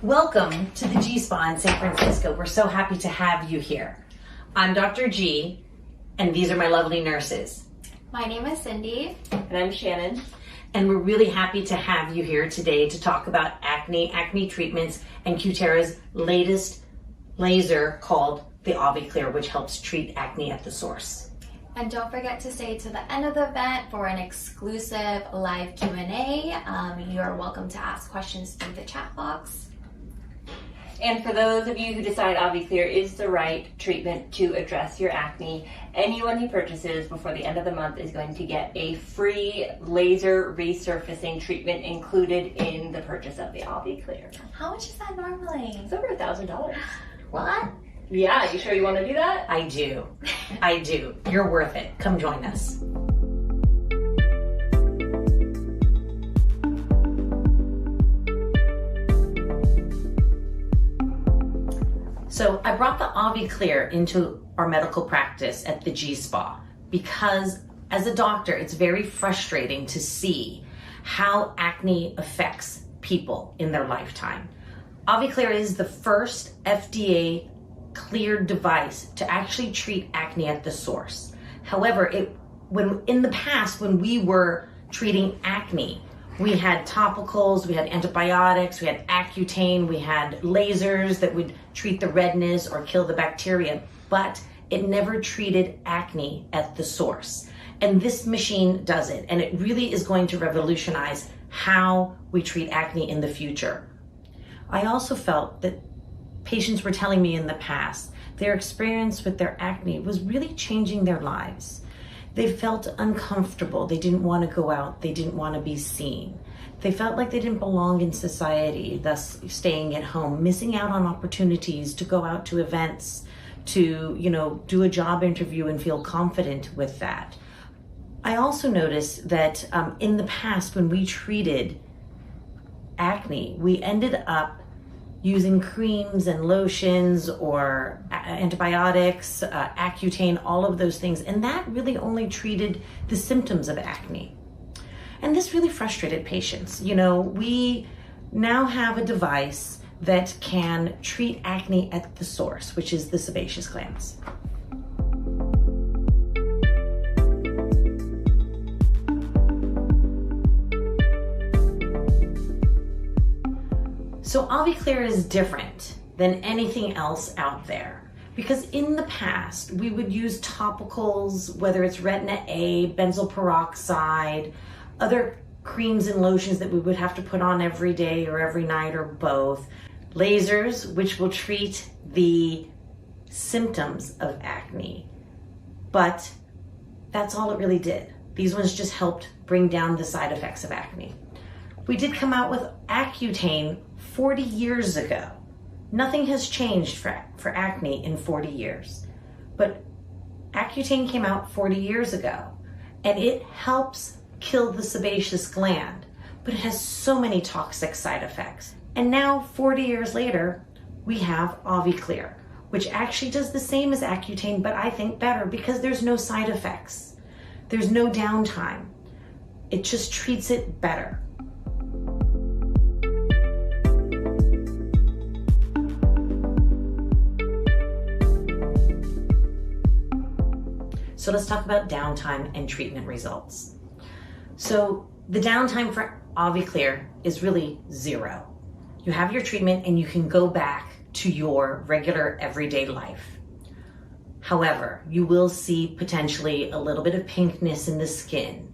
Welcome to the G Spa in San Francisco. We're so happy to have you here. I'm Dr. G, and these are my lovely nurses. My name is Cindy. And I'm Shannon. And we're really happy to have you here today to talk about acne treatments, and Cutera's latest laser called the AviClear, which helps treat acne at the source. And don't forget to stay to the end of the event for an exclusive live Q&A. You're welcome to ask questions through the chat box. And for those of you who decide AviClear is the right treatment to address your acne, anyone who purchases before the end of the month is going to get a free laser resurfacing treatment included in the purchase of the AviClear. How much is that normally? It's over $1,000. What? Yeah, you sure you want to do that? I do. I do. You're worth it. Come join us. So I brought the AviClear into our medical practice at the G Spa because as a doctor, it's very frustrating to see how acne affects people in their lifetime. AviClear is the first FDA-cleared device to actually treat acne at the source. However, in the past, when we were treating acne, we had topicals, we had antibiotics, we had Accutane, we had lasers that would treat the redness or kill the bacteria, but it never treated acne at the source. And this machine does it, and it really is going to revolutionize how we treat acne in the future. I also felt that patients were telling me in the past their experience with their acne was really changing their lives. They felt uncomfortable. They didn't want to go out. They didn't want to be seen. They felt like they didn't belong in society, thus staying at home, missing out on opportunities to go out to events, to, do a job interview and feel confident with that. I also noticed that in the past, when we treated acne, we ended up using creams and lotions or antibiotics, Accutane, all of those things. And that really only treated the symptoms of acne. And this really frustrated patients. We now have a device that can treat acne at the source, which is the sebaceous glands. So AviClear is different than anything else out there because in the past we would use topicals, whether it's retin A, benzoyl peroxide, other creams and lotions that we would have to put on every day or every night or both, lasers which will treat the symptoms of acne, but that's all it really did. These ones just helped bring down the side effects of acne. We did come out with Accutane 40 years ago. Nothing has changed for acne in 40 years. But Accutane came out 40 years ago, and it helps kill the sebaceous gland, but it has so many toxic side effects. And now, 40 years later, we have AviClear, which actually does the same as Accutane, but I think better because there's no side effects. There's no downtime. It just treats it better. So let's talk about downtime and treatment results. So the downtime for AviClear is really 0. You have your treatment and you can go back to your regular everyday life. However, you will see potentially a little bit of pinkness in the skin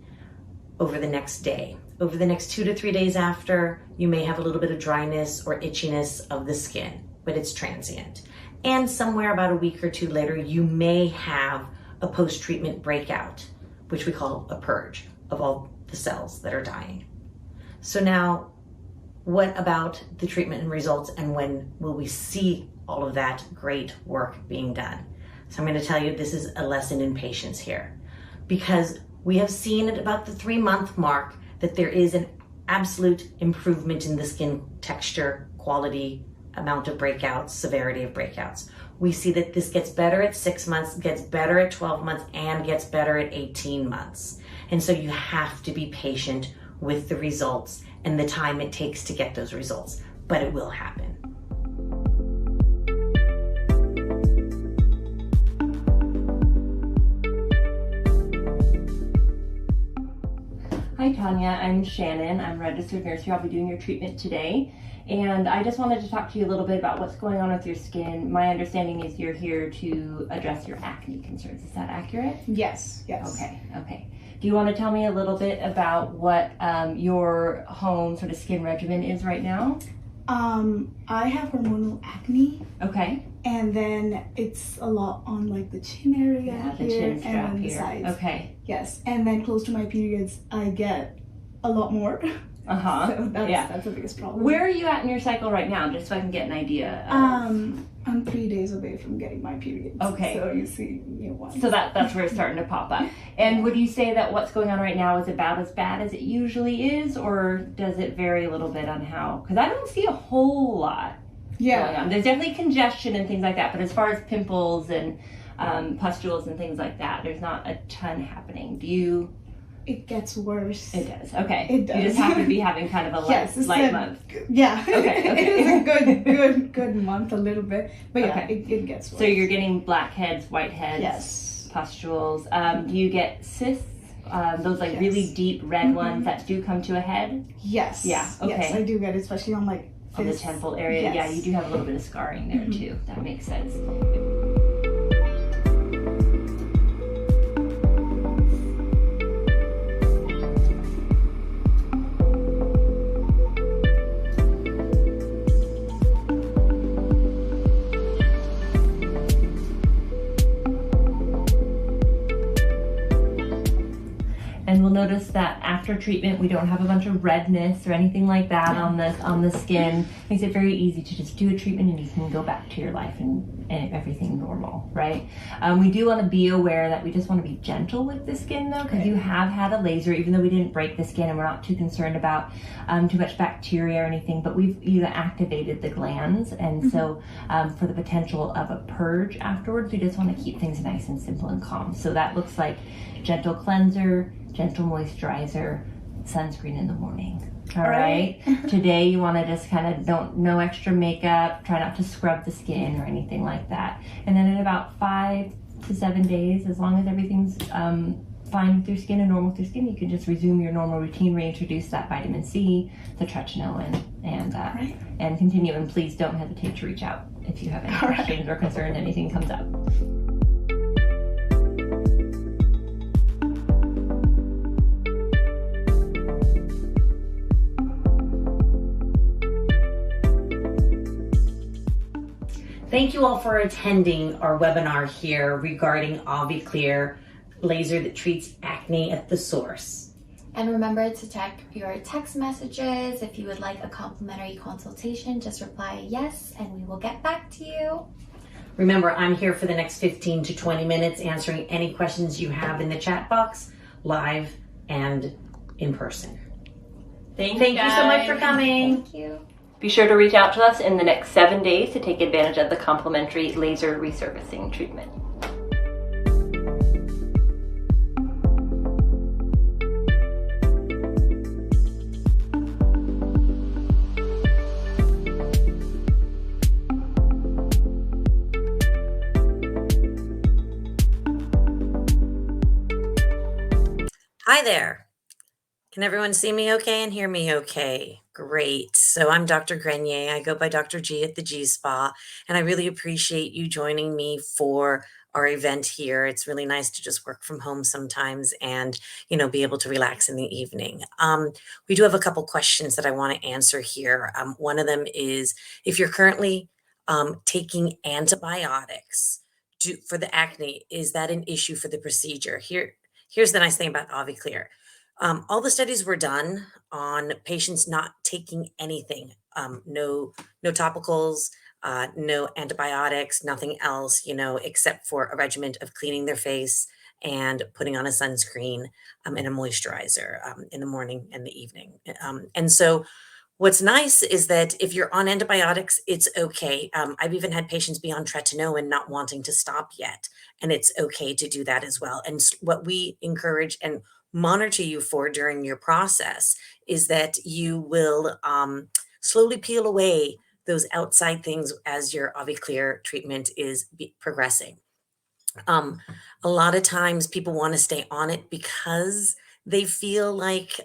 over the next day. Over the next 2 to 3 days after, you may have a little bit of dryness or itchiness of the skin, but it's transient. And somewhere about a week or 2 later, you may have a post-treatment breakout, which we call a purge of all the cells that are dying. So now, what about the treatment and results, and when will we see all of that great work being done? So I'm going to tell you this is a lesson in patience here, because we have seen at about the 3-month mark that there is an absolute improvement in the skin texture, quality, amount of breakouts, severity of breakouts. We see that this gets better at 6 months, gets better at 12 months, and gets better at 18 months. And so you have to be patient with the results and the time it takes to get those results, but it will happen. Hi, Tanya. I'm Shannon. I'm a registered nurse here. I'll be doing your treatment today. And I just wanted to talk to you a little bit about what's going on with your skin. My understanding is you're here to address your acne concerns. Is that accurate? Yes. Okay. Do you want to tell me a little bit about what your home sort of skin regimen is right now? I have hormonal acne. Okay. And then it's a lot on like the chin area Yeah, the here chin strap and then the here. sides. Okay. Yes. And then close to my periods, I get a lot more. So that's the biggest problem. Where are you at in your cycle right now, just so I can get an idea? I'm 3 days away from getting my periods. Okay. So you see me once. So that's where it's starting to pop up. And would you say that what's going on right now is about as bad as it usually is, or does it vary a little bit on how? Because I don't see a whole lot going on. There's definitely congestion and things like that, but as far as pimples and pustules and things like that, there's not a ton happening. Do you? It gets worse. It does. Okay. It does. You just happen to be having kind of a light month. Yeah. Okay. It is a good month, a little bit, but yeah, it gets worse. So you're getting blackheads, whiteheads, yes, pustules. Do you get cysts? Those like really deep red ones that do come to a head? Yes. Yeah. Okay. Yes, I do get it, especially on like on the temple area. Yes. Yeah, you do have a little bit of scarring there too. That makes sense. And we'll notice that after treatment, we don't have a bunch of redness or anything like that on the skin. Makes it very easy to just do a treatment and you can go back to your life and everything normal, right? We do want to be aware that we just want to be gentle with the skin though, because you have had a laser, even though we didn't break the skin and we're not too concerned about too much bacteria or anything, but we've activated the glands. And so for the potential of a purge afterwards, we just want to keep things nice and simple and calm. So that looks like gentle cleanser, gentle moisturizer, sunscreen in the morning. All right. Today you want to just kind of no extra makeup, try not to scrub the skin or anything like that. And then in about 5 to 7 days, as long as everything's fine with your skin and normal with your skin, you can just resume your normal routine, reintroduce that vitamin C, the tretinoin, and continue. And please don't hesitate to reach out if you have any questions or concerns, anything comes up. Thank you all for attending our webinar here regarding AviClear laser that treats acne at the source. And remember to check your text messages. If you would like a complimentary consultation, just reply yes and we will get back to you. Remember, I'm here for the next 15 to 20 minutes answering any questions you have in the chat box, live and in person. Thank you so much for coming. Thank you. Be sure to reach out to us in the next 7 days to take advantage of the complimentary laser resurfacing treatment. Hi there. Can everyone see me okay and hear me okay? Great. So I'm Dr. Grenier. I go by Dr. G at the G Spa, and I really appreciate you joining me for our event here. It's really nice to just work from home sometimes and, be able to relax in the evening. We do have a couple questions that I want to answer here. One of them is, if you're currently taking antibiotics for the acne, is that an issue for the procedure? Here's the nice thing about AviClear. All the studies were done on patients not taking anything, no topicals, no antibiotics, nothing else, except for a regimen of cleaning their face and putting on a sunscreen and a moisturizer in the morning and the evening. And so what's nice is that if you're on antibiotics, it's okay. I've even had patients be on tretinoin not wanting to stop yet, and it's okay to do that as well. And what we encourage and monitor you for during your process is that you will slowly peel away those outside things as your AviClear treatment is progressing. A lot of times people want to stay on it because they feel like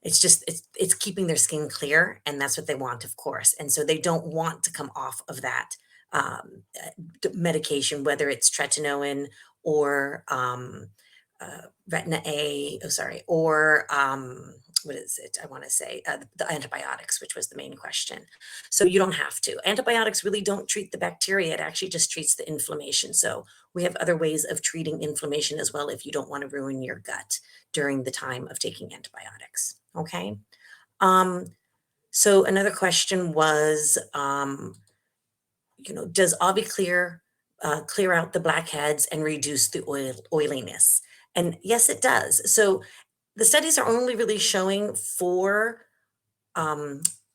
it's keeping their skin clear, and that's what they want, of course. And so they don't want to come off of that medication, whether it's tretinoin or retina A, oh sorry, or what is it? I want to say the antibiotics, which was the main question. So you don't have to. Antibiotics really don't treat the bacteria. It actually just treats the inflammation. So we have other ways of treating inflammation as well if you don't want to ruin your gut during the time of taking antibiotics. Okay. Um, so another question was, does AviClear clear out the blackheads and reduce the oiliness? And yes, it does. So the studies are only really showing for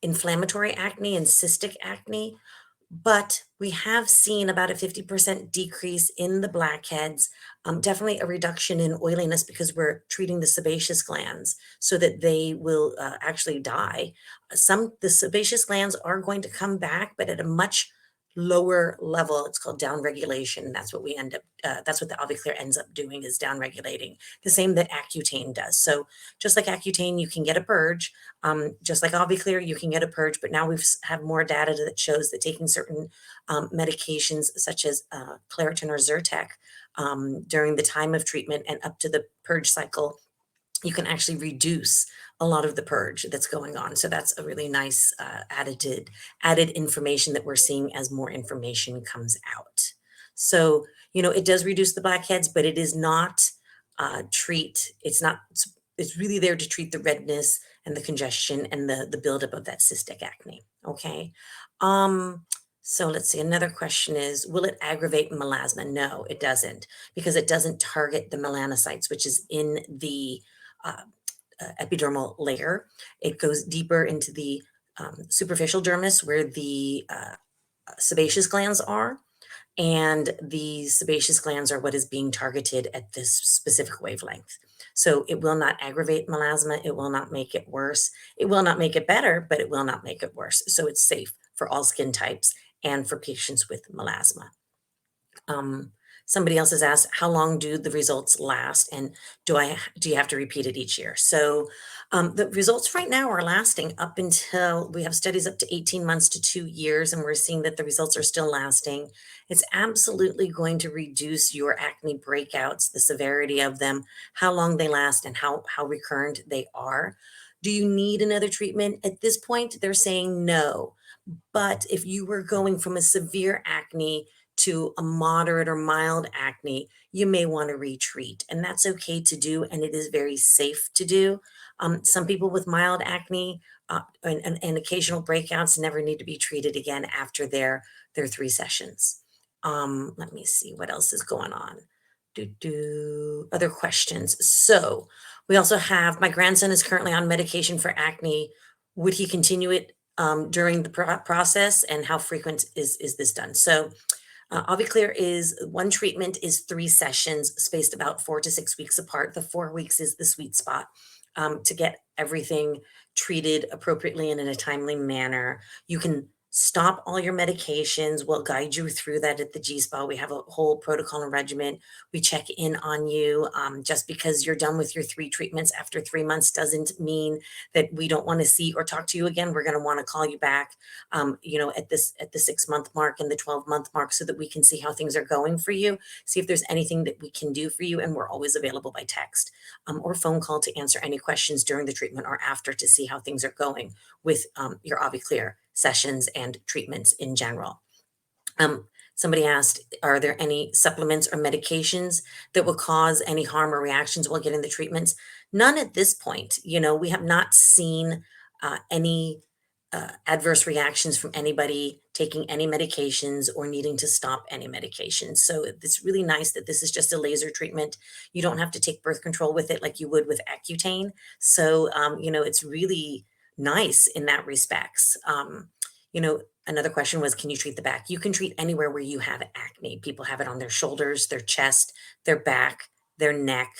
inflammatory acne and cystic acne, but we have seen about a 50% decrease in the blackheads, definitely a reduction in oiliness because we're treating the sebaceous glands so that they will actually die. The sebaceous glands are going to come back, but at a much lower level. It's called down regulation. That's what we end up, that's what the AviClear ends up doing, is down regulating, the same that Accutane does. So just like Accutane, you can get a purge, just like AviClear, you can get a purge, but now we've have more data that shows that taking certain medications such as Claritin or Zyrtec during the time of treatment and up to the purge cycle, you can actually reduce a lot of the purge that's going on. So that's a really nice added information that we're seeing as more information comes out. So, it does reduce the blackheads, but it is not it's really there to treat the redness and the congestion and the buildup of that cystic acne. Okay. So let's see. Another question is, will it aggravate melasma? No, it doesn't, because it doesn't target the melanocytes, which is in the epidermal layer. It goes deeper into the superficial dermis where the sebaceous glands are. And the sebaceous glands are what is being targeted at this specific wavelength. So it will not aggravate melasma. It will not make it worse. It will not make it better, but it will not make it worse. So it's safe for all skin types and for patients with melasma. Somebody else has asked, how long do the results last? And do you have to repeat it each year? So the results right now are lasting up until, we have studies up to 18 months to 2 years, and we're seeing that the results are still lasting. It's absolutely going to reduce your acne breakouts, the severity of them, how long they last, and how recurrent they are. Do you need another treatment? At this point, they're saying no. But if you were going from a severe acne to a moderate or mild acne, you may want to retreat, and that's okay to do, and it is very safe to do. Some people with mild acne and occasional breakouts never need to be treated again after their 3 sessions. Let me see what else is going on. Other questions. So we also have, my grandson is currently on medication for acne. Would he continue it during the process, and how frequent is this done? So AviClear is one treatment is 3 sessions spaced about 4 to 6 weeks apart. The 4 weeks is the sweet spot to get everything treated appropriately and in a timely manner. You can stop all your medications. We'll guide you through that at the G-Spa. We have a whole protocol and regimen. We check in on you. Just because you're done with your 3 treatments after 3 months doesn't mean that we don't want to see or talk to you again. We're going to want to call you back, at the 6-month mark and the 12-month mark, so that we can see how things are going for you, see if there's anything that we can do for you. And we're always available by text or phone call to answer any questions during the treatment or after, to see how things are going with your AviClear sessions and treatments in general. Somebody asked, are there any supplements or medications that will cause any harm or reactions while getting the treatments? None at this point. We have not seen any adverse reactions from anybody taking any medications or needing to stop any medications. So it's really nice that this is just a laser treatment. You don't have to take birth control with it like you would with Accutane. So, it's really nice in that respects. Another question was, can you treat the back? You can treat anywhere where you have acne. People have it on their shoulders, their chest, their back, their neck,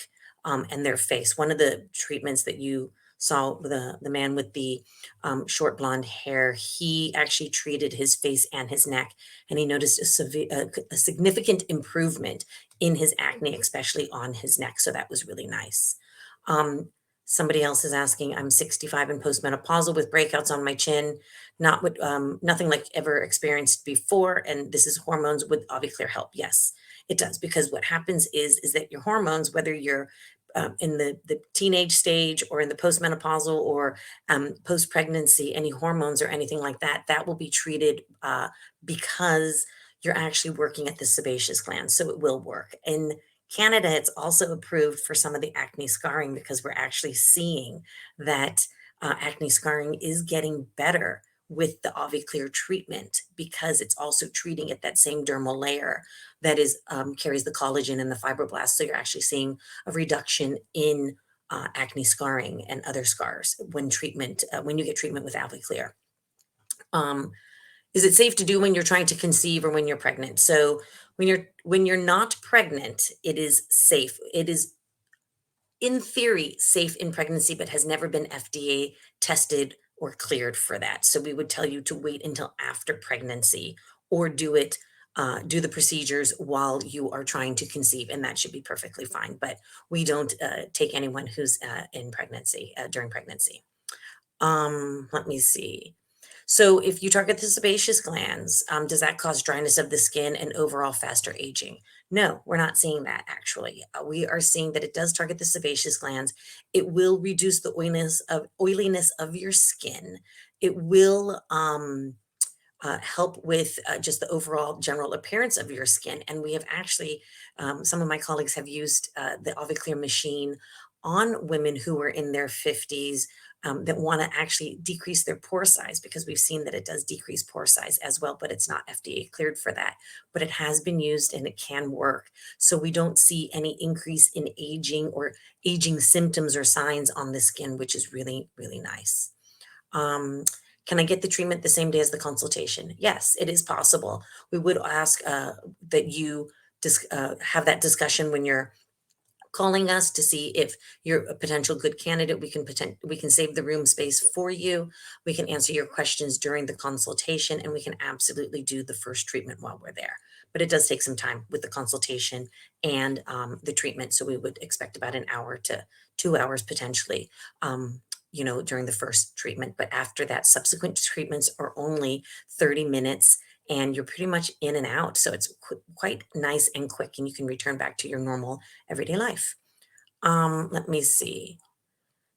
and their face. One of the treatments that you saw, the man with the short blonde hair, he actually treated his face and his neck, and he noticed a significant improvement in his acne, especially on his neck. So that was really nice. Somebody else is asking, I'm 65 and postmenopausal with breakouts on my chin, not with nothing like ever experienced before, and this is hormones. Would AviClear help? Yes, it does, because what happens is that your hormones, whether you're in the teenage stage or in the postmenopausal or post pregnancy, any hormones or anything like that, that will be treated because you're actually working at the sebaceous gland, so it will work. In Canada, it's also approved for some of the acne scarring because we're actually seeing that acne scarring is getting better with the AviClear treatment because it's also treating at that same dermal layer that is carries the collagen and the fibroblasts. So you're actually seeing a reduction in acne scarring and other scars when you get treatment with AviClear. Is it safe to do when you're trying to conceive or when you're pregnant? So when you're not pregnant, it is safe. It is in theory safe in pregnancy, but has never been FDA tested or cleared for that. So we would tell you to wait until after pregnancy or do the procedures while you are trying to conceive, and that should be perfectly fine. But we don't take anyone who's in pregnancy during pregnancy. Let me see. So if you target the sebaceous glands, does that cause dryness of the skin and overall faster aging? No, we're not seeing that actually. We are seeing that it does target the sebaceous glands. It will reduce the oiliness of your skin. It will help with just the overall general appearance of your skin. And we have actually, some of my colleagues have used the AviClear machine on women who are in their 50s that want to actually decrease their pore size, because we've seen that it does decrease pore size as well, but it's not FDA cleared for that. But it has been used and it can work. So we don't see any increase in aging or aging symptoms or signs on the skin, which is really, really nice. Can I get the treatment the same day as the consultation? Yes, it is possible. We would ask that you have that discussion when you're calling us to see if you're a potential good candidate. We can save the room space for you. We can answer your questions during the consultation, and we can absolutely do the first treatment while we're there. But it does take some time with the consultation and the treatment. So we would expect about an hour to 2 hours potentially. During the first treatment, but after that, subsequent treatments are only 30 minutes and you're pretty much in and out. So it's quite nice and quick, and you can return back to your normal everyday life. Let me see.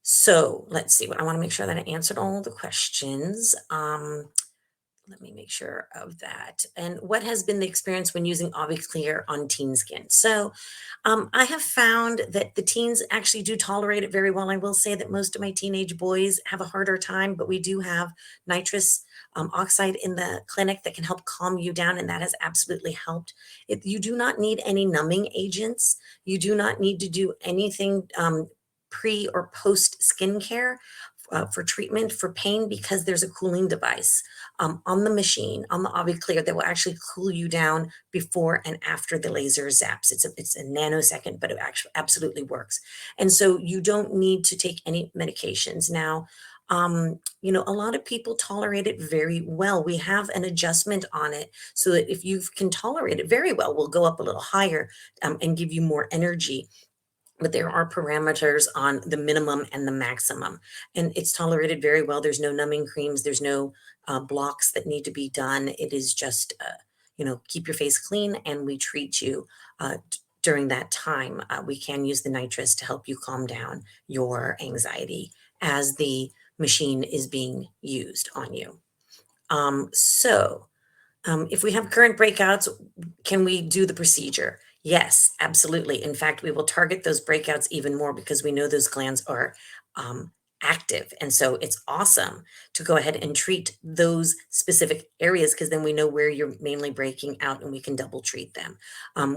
So let's see. I want to make sure that I answered all the questions. Let me make sure of that. And what has been the experience when using AviClear on teen skin? So I have found that the teens actually do tolerate it very well. I will say that most of my teenage boys have a harder time, but we do have nitrous oxide in the clinic that can help calm you down, and that has absolutely helped. You do not need any numbing agents. You do not need to do anything pre or post skincare for treatment for pain, because there's a cooling device on the machine, on the AviClear, that will actually cool you down before and after the laser zaps. It's a nanosecond, but it actually absolutely works. And so you don't need to take any medications. Now, a lot of people tolerate it very well. We have an adjustment on it so that if you can tolerate it very well, we'll go up a little higher and give you more energy. But there are parameters on the minimum and the maximum, and it's tolerated very well. There's no numbing creams. There's no blocks that need to be done. It is just, keep your face clean, and we treat you during that time. We can use the nitrous to help you calm down your anxiety as the machine is being used on you. If we have current breakouts, can we do the procedure? Yes, absolutely. In fact, we will target those breakouts even more because we know those glands are active. And so it's awesome to go ahead and treat those specific areas, because then we know where you're mainly breaking out and we can double treat them,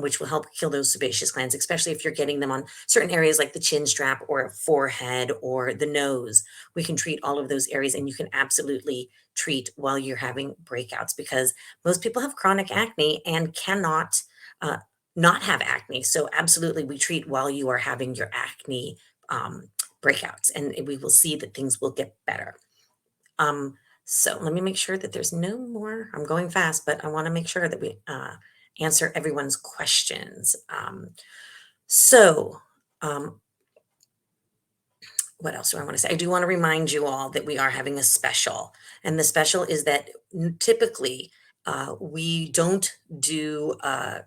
which will help kill those sebaceous glands, especially if you're getting them on certain areas like the chin strap or forehead or the nose. We can treat all of those areas, and you can absolutely treat while you're having breakouts, because most people have chronic acne and cannot not have acne. So absolutely, we treat while you are having your acne breakouts, and we will see that things will get better. So let me make sure that there's no more. I'm going fast, but I want to make sure that we answer everyone's questions. what else do I want to say? I do want to remind you all that we are having a special, and the special is that typically we don't do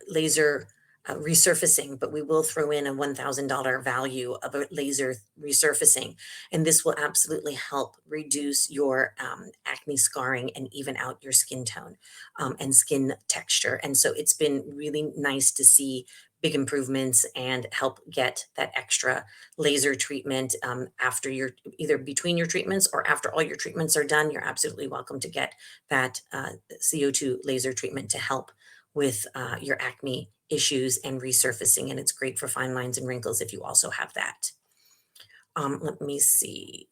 laser resurfacing, but we will throw in a $1,000 value of a laser resurfacing, and this will absolutely help reduce your acne scarring and even out your skin tone and skin texture. And so it's been really nice to see big improvements and help get that extra laser treatment after your either between your treatments or after all your treatments are done. You're absolutely welcome to get that CO2 laser treatment to help with your acne issues and resurfacing. And it's great for fine lines and wrinkles if you also have that. Let me see.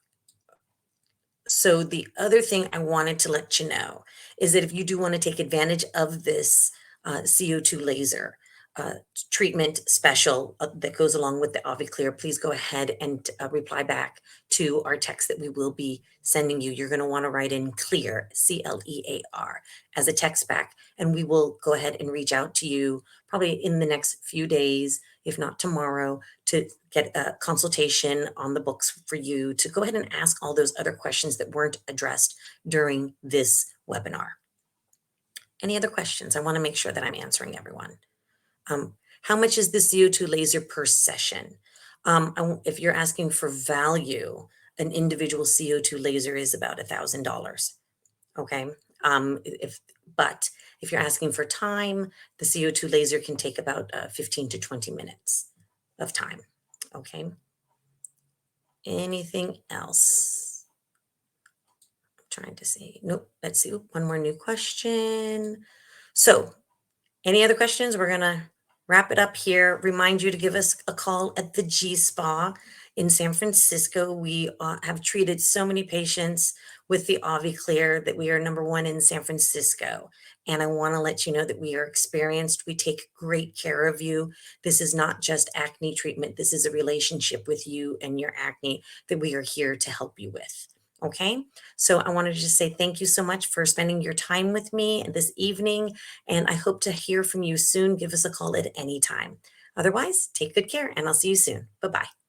So the other thing I wanted to let you know is that if you do want to take advantage of this CO2 laser treatment special that goes along with the AviClear, please go ahead and reply back to our text that we will be sending you. You're going to want to write in CLEAR, CLEAR, as a text back, and we will go ahead and reach out to you probably in the next few days, if not tomorrow, to get a consultation on the books for you to go ahead and ask all those other questions that weren't addressed during this webinar. Any other questions? I want to make sure that I'm answering everyone. How much is the CO2 laser per session? If you're asking for value, an individual CO2 laser is about $1,000. Okay. But if you're asking for time, the CO2 laser can take about 15 to 20 minutes of time. Okay. Anything else? I'm trying to see. Nope. Let's see. One more new question. So, any other questions? We're going to wrap it up here. Remind you to give us a call at the G Spa in San Francisco. We have treated so many patients with the AviClear that we are #1 in San Francisco. And I want to let you know that we are experienced. We take great care of you. This is not just acne treatment. This is a relationship with you and your acne that we are here to help you with. Okay, so I wanted to just say thank you so much for spending your time with me this evening, and I hope to hear from you soon. Give us a call at any time. Otherwise, take good care, and I'll see you soon. Bye-bye.